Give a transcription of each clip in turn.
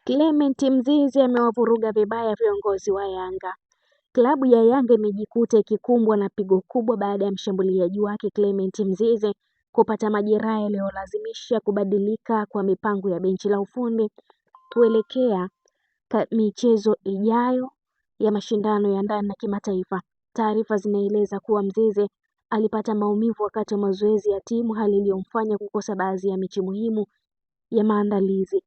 Clement Mzize amewavuruga vibaya viongozi wa Yanga. Klabu ya Yanga imejikuta ikikumbwa na pigo kubwa baada ya mshambuliaji wake Clement Mzize kupata majeraha yaliyolazimisha kubadilika kwa mipango ya benchi la ufundi kuelekea michezo ijayo ya mashindano ya ndani na kimataifa. Taarifa zinaeleza kuwa Mzize alipata maumivu wakati wa mazoezi ya timu, hali iliyomfanya kukosa baadhi ya mechi muhimu ya maandalizi,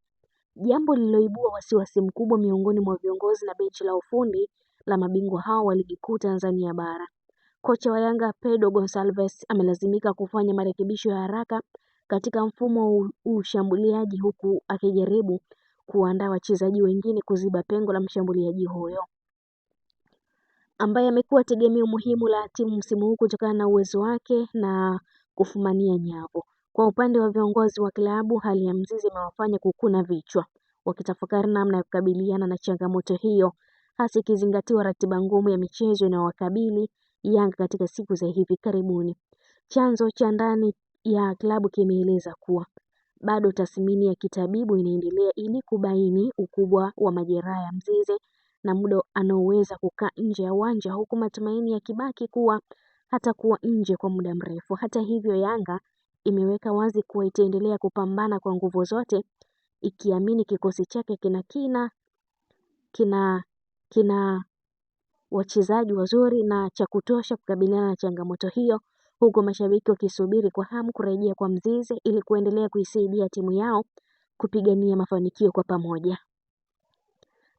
jambo lililoibua wasiwasi mkubwa miongoni mwa viongozi na benchi la ufundi la mabingwa hao wa ligi kuu Tanzania bara. Kocha wa Yanga Pedro Gonçalves amelazimika kufanya marekebisho ya haraka katika mfumo wa ushambuliaji, huku akijaribu kuandaa wachezaji wengine kuziba pengo la mshambuliaji huyo ambaye amekuwa tegemeo muhimu la timu msimu huu kutokana na uwezo wake na kufumania nyavu. Kwa upande wa viongozi wa klabu, hali ya Mzize imewafanya kukuna vichwa, wakitafakari namna ya kukabiliana na changamoto hiyo, hasa ikizingatiwa ratiba ngumu ya michezo inayowakabili Yanga katika siku za hivi karibuni. Chanzo cha ndani ya klabu kimeeleza kuwa bado tathmini ya kitabibu inaendelea ili kubaini ukubwa wa majeraha ya Mzize na muda anaoweza kukaa nje ya uwanja, huku matumaini yakibaki kuwa hatakuwa nje kwa muda mrefu. Hata hivyo, Yanga imeweka wazi kuwa itaendelea kupambana kwa nguvu zote, ikiamini kikosi chake kina wachezaji wazuri na cha kutosha kukabiliana na changamoto hiyo, huku mashabiki wakisubiri kwa hamu kurejea kwa Mzize ili kuendelea kuisaidia timu yao kupigania mafanikio kwa pamoja.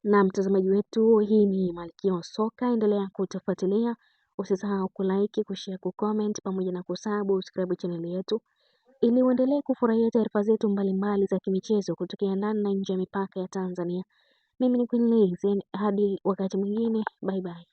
Na mtazamaji wetu, hii ni Malkia wa Soka, endelea kutufuatilia, usisahau kulike, kushare, kucomment pamoja na kusubscribe channel yetu ili uendelee kufurahia taarifa zetu mbalimbali za kimichezo kutokea ndani na nje ya mipaka ya Tanzania. Mimi ni Queen Lizzy, hadi wakati mwingine, bye bye.